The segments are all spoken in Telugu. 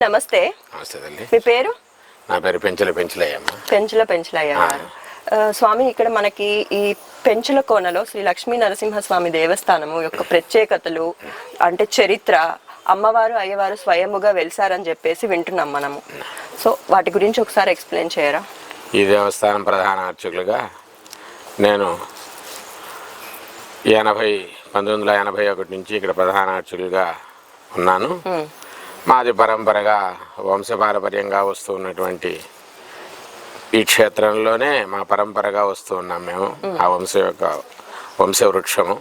నమస్తే. నమస్తే తల్లి. మీ పేరు? నా పేరు పెంచలయ్యమ్మ. పెంచలయ్య గారు. స్వామి, ఇక్కడ మనకి ఈ పెంచల కోనలో శ్రీ లక్ష్మీ నరసింహస్వామి దేవస్థానము యొక్క ప్రత్యేకతలు అంటే చరిత్ర, అమ్మవారు అయ్యవారు స్వయముగా వెలిసారని చెప్పేసి వింటున్నాం మనము. సో వాటి గురించి ఒకసారి ఎక్స్ప్లెయిన్ చేయరా? ఈ దేవస్థానం ప్రధాన అర్చకులుగా నేను 1981 నుంచి ఇక్కడ ప్రధాన అర్చకులుగా ఉన్నాను. మాది పరంపరగా వంశపారపర్యంగా వస్తూ ఉన్నటువంటి ఈ క్షేత్రంలోనే మా పరంపరగా వస్తూ ఉన్నాం మేము. ఆ వంశవృక్షము.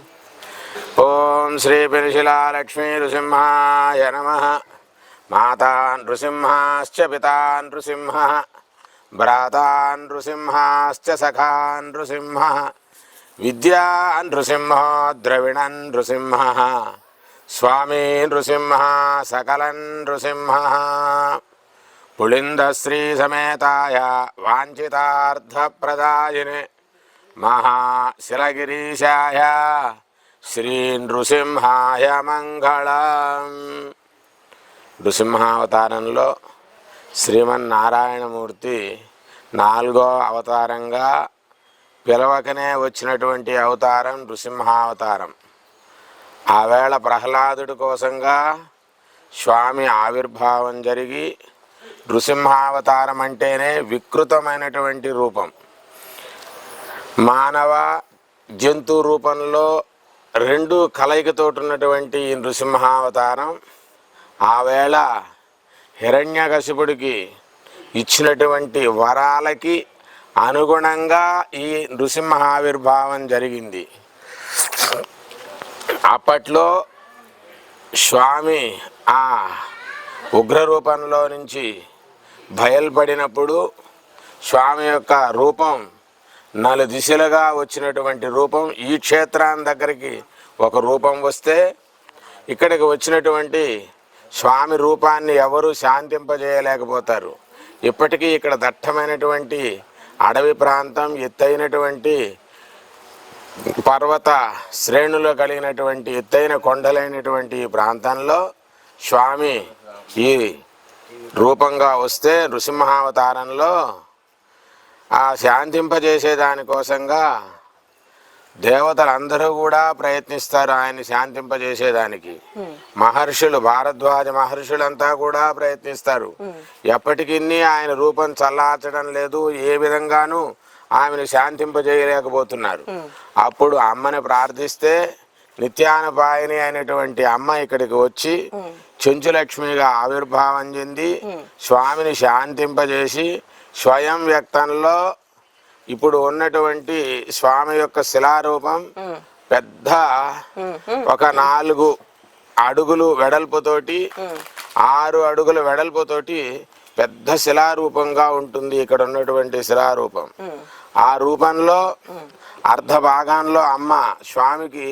ఓం శ్రీ పెనుశిలా లక్ష్మీ నృసింహాయ నమః. మాతా నృసింహాశ్చ పితా నృసింహః భ్రాతా నృసింహాశ్చ సఖా నృసింహః విద్యా నృసింహో ద్రవిణన్ నృసింహః స్వామి నృసింహ సకలన్ నృసింహః పుళిందశ్రీ సమేతాయ వాంఛితార్థప్రదాయినే మహాశిలగిరీశాయ శ్రీ నృసింహాయ మంగళం. నృసింహావతారంలో శ్రీమన్నారాయణమూర్తి 4వ అవతారంగా పిలవకనే వచ్చినటువంటి అవతారం నృసింహావతారం. ఆవేళ ప్రహ్లాదుడి కోసంగా స్వామి ఆవిర్భావం జరిగి నృసింహావతారం అంటేనే వికృతమైనటువంటి రూపం. మానవ జంతు రూపంలో 2 కలయికతోటి ఉన్నటువంటి ఈ నృసింహావతారం ఆవేళ హిరణ్యకశిపుడికి ఇచ్చినటువంటి వరాలకి అనుగుణంగా ఈ నృసింహ ఆవిర్భావం జరిగింది. అప్పట్లో స్వామి ఆ ఉగ్ర రూపంలో నుంచి బయలుపడినప్పుడు స్వామి యొక్క రూపం 4 దిశలుగా వచ్చినటువంటి రూపం. ఈ క్షేత్రాన్ని దగ్గరికి ఒక రూపం వస్తే ఇక్కడికి వచ్చినటువంటి స్వామి రూపాన్ని ఎవరు శాంతింపజేయలేకపోతారు. ఇప్పటికీ ఇక్కడ దట్టమైనటువంటి అడవి ప్రాంతం, ఎత్తైనటువంటి పర్వత శ్రేణులు కలిగినటువంటి ఎత్తైన కొండలైనటువంటి ఈ ప్రాంతంలో స్వామి ఈ రూపంగా వస్తే నృసింహావతారంలో ఆ శాంతింపజేసేదానికోసంగా దేవతలందరూ కూడా ప్రయత్నిస్తారు ఆయన్ని శాంతింపజేసేదానికి. మహర్షులు, భారద్వాజ మహర్షులంతా కూడా ప్రయత్నిస్తారు. ఎప్పటికీ ఆయన రూపం చల్లార్చడం లేదు, ఏ విధంగానూ ఆమెను శాంతింపజేయలేకపోతున్నారు. అప్పుడు అమ్మని ప్రార్థిస్తే నిత్యానుపాయని అయినటువంటి అమ్మ ఇక్కడికి వచ్చి చెంచులక్ష్మిగా ఆవిర్భావం చెంది స్వామిని శాంతింపజేసి స్వయం వ్యక్తంలో ఇప్పుడు ఉన్నటువంటి స్వామి యొక్క శిలారూపం పెద్ద ఒక 4 అడుగులు వెడల్పుతోటి 6 అడుగుల వెడల్పుతోటి పెద్ద శిలారూపంగా ఉంటుంది ఇక్కడ ఉన్నటువంటి శిలారూపం. ఆ రూపంలో అర్ధ భాగంలో అమ్మ, స్వామికి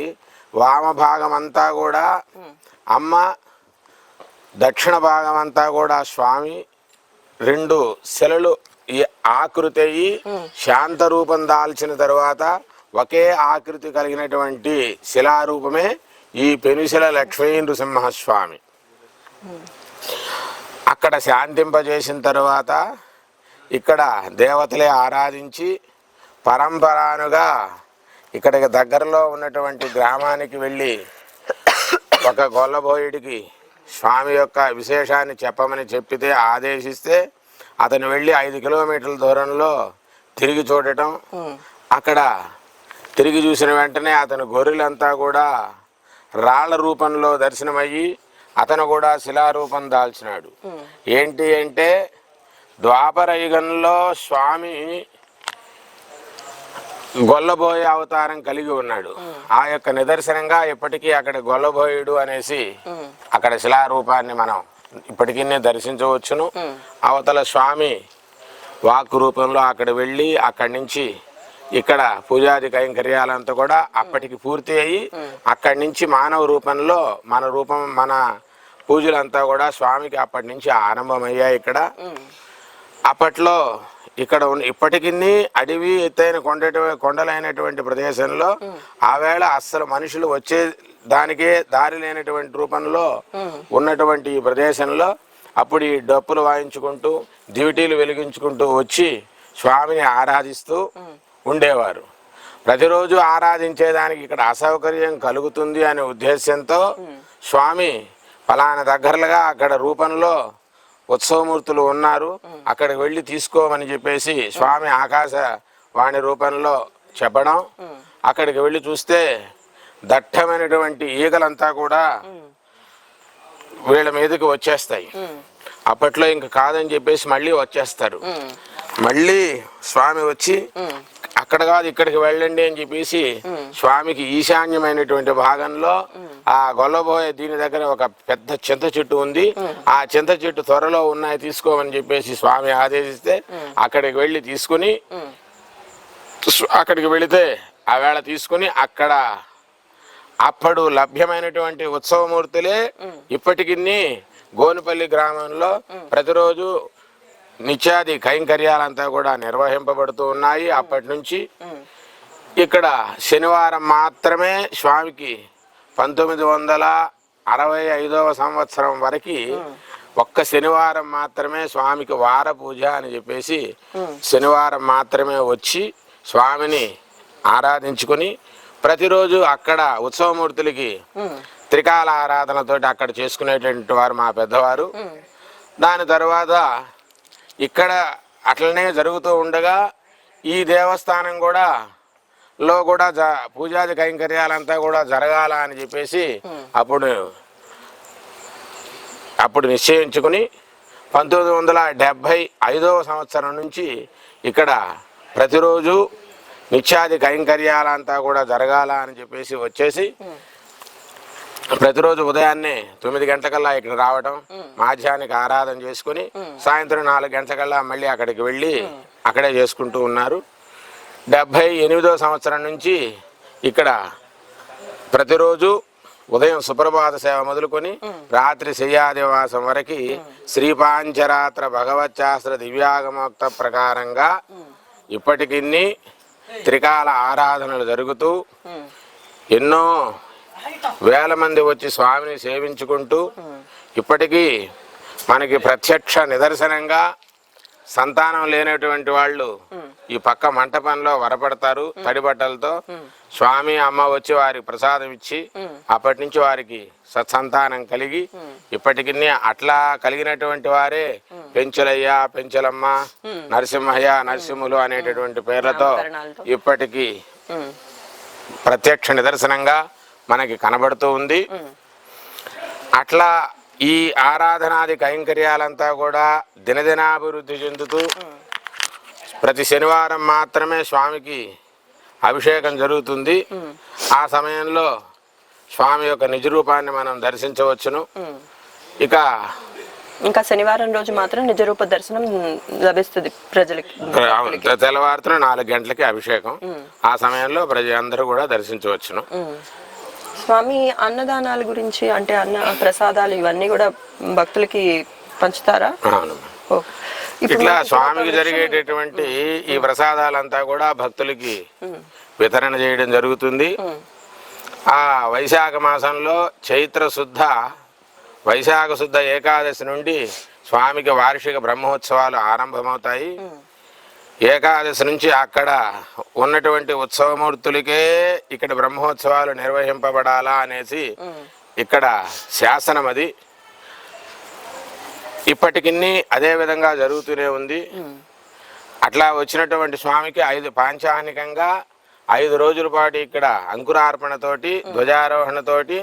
వామ భాగం అంతా కూడా అమ్మ, దక్షిణ భాగం అంతా కూడా స్వామి. 2 శిలలు ఈ ఆకృతి అయ్యి శాంత రూపం దాల్చిన తరువాత ఒకే ఆకృతి కలిగినటువంటి శిలారూపమే ఈ పెనుశిల లక్ష్మీ నృసింహస్వామి. అక్కడ శాంతింపజేసిన తరువాత ఇక్కడ దేవతలే ఆరాధించి పరంపరానుగా ఇక్కడికి దగ్గరలో ఉన్నటువంటి గ్రామానికి వెళ్ళి ఒక గొల్లబోయుడికి స్వామి యొక్క విశేషాన్ని చెప్పమని చెప్పితే ఆదేశిస్తే అతను వెళ్ళి 5 కిలోమీటర్ల దూరంలో తిరిగి చూడటం. అక్కడ తిరిగి చూసిన వెంటనే అతను గొర్రెలంతా కూడా రాళ్ల రూపంలో దర్శనమయ్యి అతను కూడా శిలారూపం దాల్చినాడు. ఏంటి అంటే ద్వాపర యుగంలో స్వామి గొల్లబోయ అవతారం కలిగి ఉన్నాడు. ఆ యొక్క నిదర్శనంగా ఇప్పటికీ అక్కడ గొల్లబోయుడు అనేసి అక్కడ శిలారూపాన్ని మనం ఇప్పటికీ దర్శించవచ్చును. అవతల స్వామి వాక్కు రూపంలో అక్కడ వెళ్ళి అక్కడి నుంచి ఇక్కడ పూజాది కైంకర్యాలంతా కూడా అప్పటికి పూర్తి అయ్యి అక్కడి నుంచి మానవ రూపంలో మన పూజలంతా కూడా స్వామికి అప్పటి నుంచి ఆరంభమయ్యాయి. ఇక్కడ అప్పట్లో ఇక్కడ ఇప్పటికీ అడవి ఎత్తైన కొండలైనటువంటి ప్రదేశంలో ఆవేళ అస్సలు మనుషులు వచ్చే దానికే దారి లేనటువంటి రూపంలో ఉన్నటువంటి ఈ ప్రదేశంలో అప్పుడు ఈ డప్పులు వాయించుకుంటూ దివిటీలు వెలిగించుకుంటూ వచ్చి స్వామిని ఆరాధిస్తూ ఉండేవారు. ప్రతిరోజు ఆరాధించేదానికి ఇక్కడ అసౌకర్యం కలుగుతుంది అనే ఉద్దేశంతో స్వామి ఫలానా దగ్గరలుగా అక్కడ రూపంలో ఉత్సవమూర్తులు ఉన్నారు, అక్కడికి వెళ్ళి తీసుకోమని చెప్పేసి స్వామి ఆకాశవాణి రూపంలో చెప్పడం. అక్కడికి వెళ్ళి చూస్తే దట్టమైనటువంటి ఈగలంతా కూడా వీళ్ళ మీదకి వచ్చేస్తాయి. అప్పట్లో ఇంక కాదని చెప్పేసి మళ్ళీ వచ్చేస్తారు. మళ్ళీ స్వామి వచ్చి అక్కడ కాదు ఇక్కడికి వెళ్ళండి అని చెప్పేసి స్వామికి ఈశాన్యమైనటువంటి భాగంలో ఆ గొల్లబోయే దీని దగ్గర ఒక పెద్ద చింత చెట్టు ఉంది, ఆ చింత చెట్టు త్వరలో ఉన్నాయి తీసుకోమని చెప్పేసి స్వామి ఆదేశిస్తే అక్కడికి వెళ్ళి తీసుకుని అక్కడికి వెళితే ఆ వేళ తీసుకుని అక్కడ అప్పుడు లభ్యమైనటువంటి ఉత్సవమూర్తులే ఇప్పటికి గోనుపల్లి గ్రామంలో ప్రతిరోజు నిత్యాది కైంకర్యాలంతా కూడా నిర్వహింపబడుతూ ఉన్నాయి. అప్పటి నుంచి ఇక్కడ శనివారం మాత్రమే స్వామికి 1965వ సంవత్సరం వరకు ఒక్క శనివారం మాత్రమే స్వామికి వార పూజ అని చెప్పేసి శనివారం మాత్రమే వచ్చి స్వామిని ఆరాధించుకుని ప్రతిరోజు అక్కడ ఉత్సవమూర్తులకి త్రికాల ఆరాధనతోటి అక్కడ చేసుకునేటువంటి వారు మా పెద్దవారు. దాని తర్వాత ఇక్కడ అట్లనే జరుగుతూ ఉండగా ఈ దేవస్థానం కూడా పూజాది కైంకర్యాలంతా కూడా జరగాల అని చెప్పేసి అప్పుడు నిశ్చయించుకుని 1975వ సంవత్సరం నుంచి ఇక్కడ ప్రతిరోజు నిత్యాది కైంకర్యాలంతా కూడా జరగాల అని చెప్పేసి వచ్చేసి ప్రతిరోజు ఉదయాన్నే 9 గంటలకల్లా ఇక్కడ రావడం, మాధ్యానికి ఆరాధన చేసుకుని సాయంత్రం 4 గంటలకల్లా మళ్ళీ అక్కడికి వెళ్ళి అక్కడే చేసుకుంటూ ఉన్నారు. 78వ సంవత్సరం నుంచి ఇక్కడ ప్రతిరోజు ఉదయం సుప్రభాత సేవ మొదలుకొని రాత్రి శయ్యాదివాసం వరకు శ్రీపాంచరాత్ర భగవచ్శాస్త్ర దివ్యాగమోక్త ప్రకారంగా ఇప్పటికి త్రికాల ఆరాధనలు జరుగుతూ ఎన్నో వేల మంది వచ్చి స్వామిని సేవించుకుంటూ ఇప్పటికీ మనకి ప్రత్యక్ష నిదర్శనంగా సంతానం లేనటువంటి వాళ్ళు ఈ పక్క మంటపంలో వరపడతారు తడి బట్టలతో. స్వామి అమ్మ వచ్చి వారికి ప్రసాదం ఇచ్చి అప్పటి నుంచి వారికి సత్సంతానం కలిగి ఇప్పటికి అట్లా కలిగినటువంటి వారే పెంచులయ్య, పెంచులమ్మ, నరసింహయ్య, నరసింహులు అనేటటువంటి పేర్లతో ఇప్పటికీ ప్రత్యక్ష నిదర్శనంగా మనకి కనబడుతూ ఉంది. అట్లా ఈ ఆరాధనాది కైంకర్యాలంతా కూడా దినదినాభివృద్ధి చెందుతూ ప్రతి శనివారం మాత్రమే స్వామికి అభిషేకం జరుగుతుంది. ఆ సమయంలో స్వామి యొక్క నిజ రూపాన్ని మనం దర్శించవచ్చును. ఇంకా శనివారం రోజు మాత్రం నిజరూప దర్శనం లభిస్తుంది ప్రజలకి. తెల్లవారుతున్న 4 గంటలకి అభిషేకం. ఆ సమయంలో ప్రజలందరూ కూడా దర్శించవచ్చును. స్వామి అన్నదానాల గురించి అంటే అన్న ప్రసాదాలు ఇవన్నీ కూడా భక్తులకి పంచుతారా? ఇట్లా స్వామికి జరిగేటటువంటి ఈ ప్రసాదాలంతా కూడా భక్తులకి వితరణ చేయడం జరుగుతుంది. ఆ వైశాఖ మాసంలో వైశాఖ శుద్ధ ఏకాదశి నుండి స్వామికి వార్షిక బ్రహ్మోత్సవాలు ఆరంభమవుతాయి. ఏకాదశి నుంచి అక్కడ ఉన్నటువంటి ఉత్సవమూర్తులకే ఇక్కడ బ్రహ్మోత్సవాలు నిర్వహింపబడాలా అనేసి ఇక్కడ శాసనం. అది ఇప్పటికి అదే విధంగా జరుగుతూనే ఉంది. అట్లా వచ్చినటువంటి స్వామికి పాంచానికంగా 5 రోజుల పాటు ఇక్కడ అంకురార్పణతోటి ధ్వజారోహణతోటి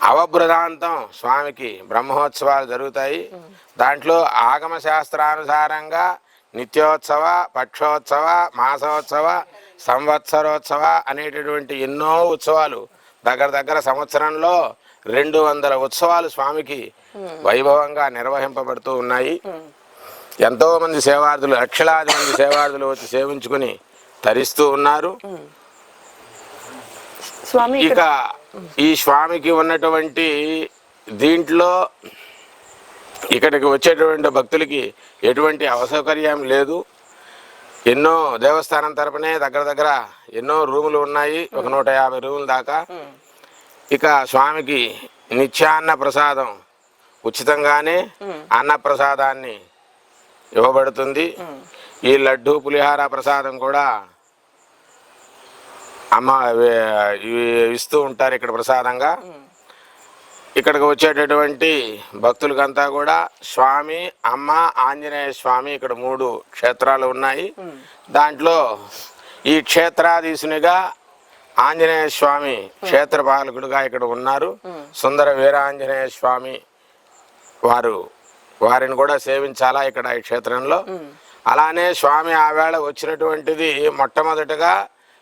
అవబృదాంతం స్వామికి బ్రహ్మోత్సవాలు జరుగుతాయి. దాంట్లో ఆగమ శాస్త్రానుసారంగా నిత్యోత్సవ, పక్షోత్సవ, మాసోత్సవ, సంవత్సరోత్సవ అనేటటువంటి ఎన్నో ఉత్సవాలు దగ్గర సంవత్సరంలో 200 ఉత్సవాలు స్వామికి వైభవంగా నిర్వహింపబడుతూ ఉన్నాయి. ఎంతో మంది సేవార్థులు, లక్షలాది మంది సేవార్థులు వచ్చి సేవించుకుని తరిస్తూ ఉన్నారు. ఇక ఈ స్వామికి ఉన్నటువంటి దీంట్లో ఇక్కడికి వచ్చేటువంటి భక్తులకి ఎటువంటి అసౌకర్యం లేదు. ఎన్నో దేవస్థానం తరపునే దగ్గర ఎన్నో రూములు ఉన్నాయి, ఒక 150 రూముల దాకా. ఇక స్వామికి నిత్యాన్న ప్రసాదం ఉచితంగానే అన్నప్రసాదాన్ని ఇవ్వబడుతుంది. ఈ లడ్డు పులిహార ప్రసాదం కూడా అమ్మ ఇస్తూ ఉంటారు ఇక్కడ ప్రసాదంగా. ఇక్కడికి వచ్చేటటువంటి భక్తులకంతా కూడా స్వామి, అమ్మ, ఆంజనేయ స్వామి, ఇక్కడ 3 క్షేత్రాలు ఉన్నాయి. దాంట్లో ఈ క్షేత్రాధీశునిగా ఆంజనేయ స్వామి క్షేత్రపాలకుడుగా ఇక్కడ ఉన్నారు. సుందర వీరాంజనేయ స్వామి వారిని కూడా సేవించాలా ఇక్కడ ఈ క్షేత్రంలో. అలానే స్వామి ఆవేళ వచ్చినటువంటిది మొట్టమొదటిగా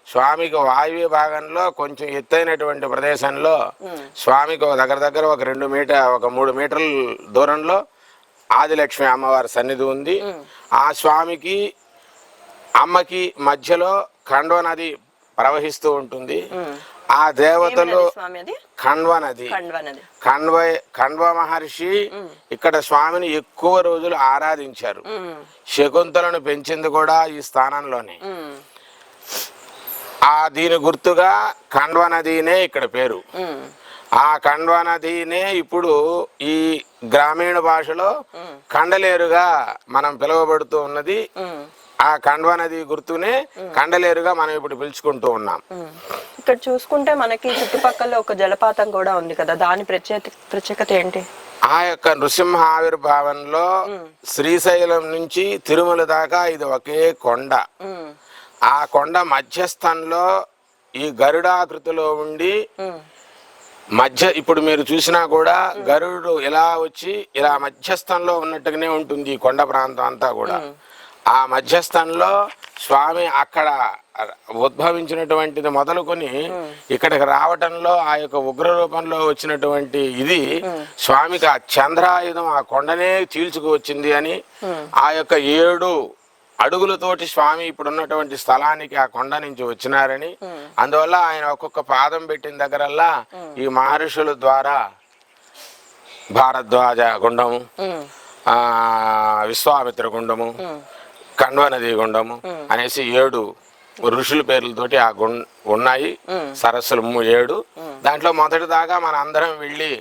స్వామికి వాయువ్య భాగంలో కొంచెం ఎత్తైనటువంటి ప్రదేశంలో స్వామికి దగ్గర ఒక 3 మీటర్ల దూరంలో ఆదిలక్ష్మి అమ్మవారి సన్నిధి ఉంది. ఆ స్వామికి అమ్మకి మధ్యలో ఖండ్వ నది ప్రవహిస్తూ ఉంటుంది. ఆ దేవతలు ఖండ్వ నది, ఖండ్వ మహర్షి ఇక్కడ స్వామిని ఎక్కువ రోజులు ఆరాధించారు. శకుంతలను పెంచింది కూడా ఈ స్థానంలోనే. దీని గుర్తుగా ఖండ్వ నదినే ఇక్కడ పేరు. ఆ ఖండ్వ నదినే ఇప్పుడు ఈ గ్రామీణ భాషలో కండలేరుగా మనం పిలువబడుతూ ఉన్నది. ఆ ఖండ్వ నది గుర్తునే కండలేరుగా మనం ఇప్పుడు పిలుచుకుంటూ ఉన్నాం. ఇక్కడ చూసుకుంటే మనకి చుట్టుపక్కల ఒక జలపాతం కూడా ఉంది కదా, దాని ప్రత్యేకత ఏంటి? ఆ యొక్క నృసింహ ఆవిర్భావంలో శ్రీశైలం నుంచి తిరుమల దాకా ఇది ఒకే కొండ. ఆ కొండ మధ్యస్థంలో ఈ గరుడాకృతిలో ఉండి ఇప్పుడు మీరు చూసినా కూడా గరుడు ఇలా వచ్చి ఇలా మధ్యస్థంలో ఉన్నట్టుగానే ఉంటుంది ఈ కొండ ప్రాంతం అంతా కూడా. ఆ మధ్యస్థంలో స్వామి అక్కడ ఉద్భవించినటువంటిది మొదలుకొని ఇక్కడికి రావటంలో ఆ యొక్క ఉగ్ర రూపంలో వచ్చినటువంటి ఇది స్వామికి ఆ చంద్రాయుధం ఆ కొండనే చీల్చుకు వచ్చింది అని, ఆ యొక్క 7 అడుగులతోటి స్వామి ఇప్పుడు ఉన్నటువంటి స్థలానికి ఆ కొండ నుంచి వచ్చినారని, అందువల్ల ఆయన ఒక్కొక్క పాదం పెట్టిన దగ్గరల్లా ఈ మహర్షుల ద్వారా భారద్వాజ గుండము, విశ్వామిత్ర గుండము, ఖండ్వ నది గుండము అనేసి 7 ఋషుల పేర్లతోటి ఆ ఉన్నాయి సరస్సులు 7. దాంట్లో మొదటి దాకా మన అందరం వెళ్ళి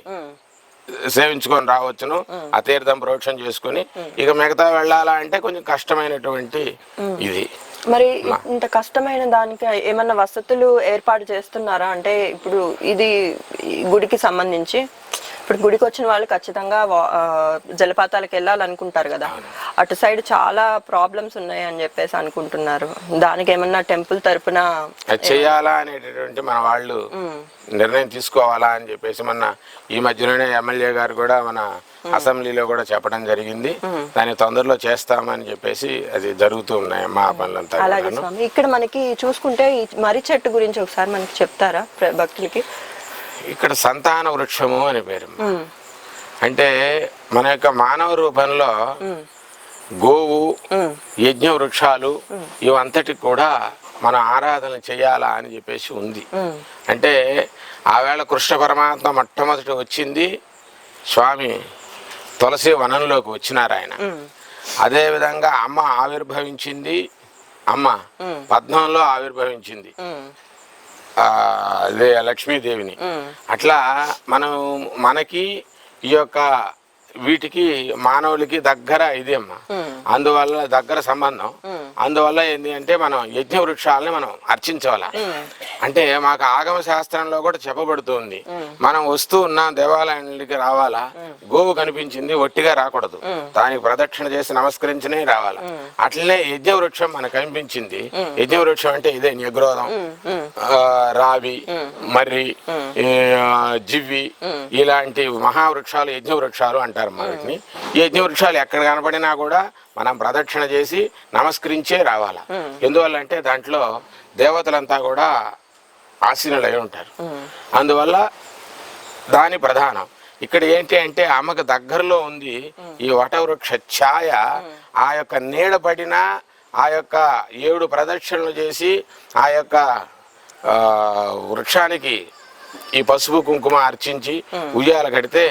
సేవించుకొని రావచ్చును. ఆ తీర్థం ప్రోక్షణ చేసుకుని ఇక మిగతా వెళ్ళాలా అంటే కొంచెం కష్టమైనటువంటి ఇది. మరి ఇంత కష్టమైన దానికి ఏమన్నా వసతులు ఏర్పాటు చేస్తున్నారా? అంటే ఇప్పుడు ఇది గుడికి సంబంధించి ఇప్పుడు గుడికి వచ్చిన వాళ్ళు ఖచ్చితంగా జలపాతాలకు వెళ్ళాలనుకుంటారు కదా, అటు సైడ్ చాలా ప్రాబ్లమ్స్ ఉన్నాయి అని చెప్పేసి అనుకుంటున్నారు. దానికి ఏమన్నా టెంపుల్ తరపున చేయాలా అనేటటువంటి మన వాళ్ళు నిర్ణయం తీసుకోవాలా అని చెప్పేసి మొన్న ఈ మధ్యలోనే ఎమ్మెల్యే గారు కూడా మన అసెంబ్లీలో కూడా చెప్పడం జరిగింది. దాన్ని తొందరలో చేస్తామని చెప్పేసి అది జరుగుతూ ఉన్నాయి మా పనులంతా. అలాగే స్వామి, ఇక్కడ మనకి చూసుకుంటే ఈ మర్రి చెట్టు గురించి ఒకసారి మనకి చెప్తారా భక్తులకి? ఇక్కడ సంతాన వృక్షము అని పేరు. అంటే మన యొక్క మానవ రూపంలో గోవు, యజ్ఞ వృక్షాలు ఇవంతటి కూడా మన ఆరాధన చేయాలా అని చెప్పేసి ఉంది. అంటే ఆవేళ కృష్ణ పరమాత్మ మొట్టమొదటి వచ్చింది స్వామి తులసి వనంలోకి వచ్చినారు ఆయన. అదేవిధంగా అమ్మ ఆవిర్భవించింది, అమ్మ పద్మంలో ఆవిర్భవించింది అదే లక్ష్మీదేవిని. అట్లా మనకి ఈ యొక్క వీటికి మానవులకి దగ్గర ఇది అమ్మ, అందువల్ల దగ్గర సంబంధం. అందువల్ల ఏంటి అంటే మనం యజ్ఞ వృక్షాలని మనం అర్చించాల. అంటే మాకు ఆగమ శాస్త్రంలో కూడా చెప్పబడుతుంది, మనం వస్తూ ఉన్న దేవాలయానికి రావాలా, గోవు కనిపించింది ఒట్టిగా రాకూడదు, దానికి ప్రదక్షిణ చేసి నమస్కరించనే రావాలా. అట్లనే యజ్ఞ వృక్షం మనకు కనిపించింది. యజ్ఞ వృక్షం అంటే ఇదే నిగ్రోధం, రావి, మర్రి, జివ్వి ఇలాంటి మహావృక్షాలు యజ్ఞ వృక్షాలు అంటారు. వీటిని యజ్ఞ వృక్షాలు ఎక్కడ కనపడినా కూడా మనం ప్రదక్షిణ చేసి నమస్కరించే రావాలా. ఎందువల్ల అంటే దాంట్లో దేవతలంతా కూడా ఆసీనులై ఉంటారు. అందువల్ల దాని ప్రధానం ఇక్కడ ఏంటి అంటే అమ్మకు దగ్గరలో ఉంది ఈ వటవృక్ష ఛాయ. ఆ యొక్క నీడ పడిన ఆ యొక్క 7 ప్రదక్షిణలు చేసి ఆ యొక్క వృక్షానికి ఈ పసుపు కుంకుమ అర్చించి ఉయ్యాల కడితే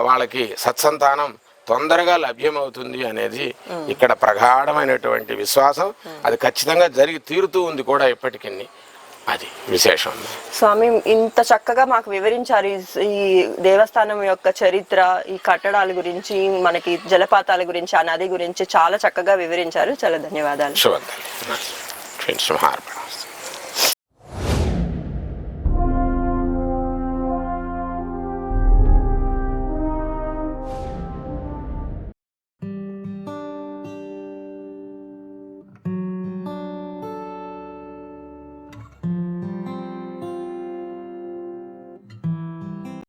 వాళ్ళకి సత్సంతానం తొందరగా లభ్యమవుతుంది అనేది ఇక్కడ ప్రగాఢమైనటువంటి విశ్వాసం. అది ఖచ్చితంగా జరిగి తీరుతూ ఉంది కూడా ఇప్పటికీ. అది విశేషం. స్వామి ఇంత చక్కగా మాకు వివరించారు ఈ దేవస్థానం యొక్క చరిత్ర, ఈ కట్టడాల గురించి, మనకి జలపాతాల గురించి, ఆ నది గురించి చాలా చక్కగా వివరించారు. చాలా ధన్యవాదాలు. శుభం.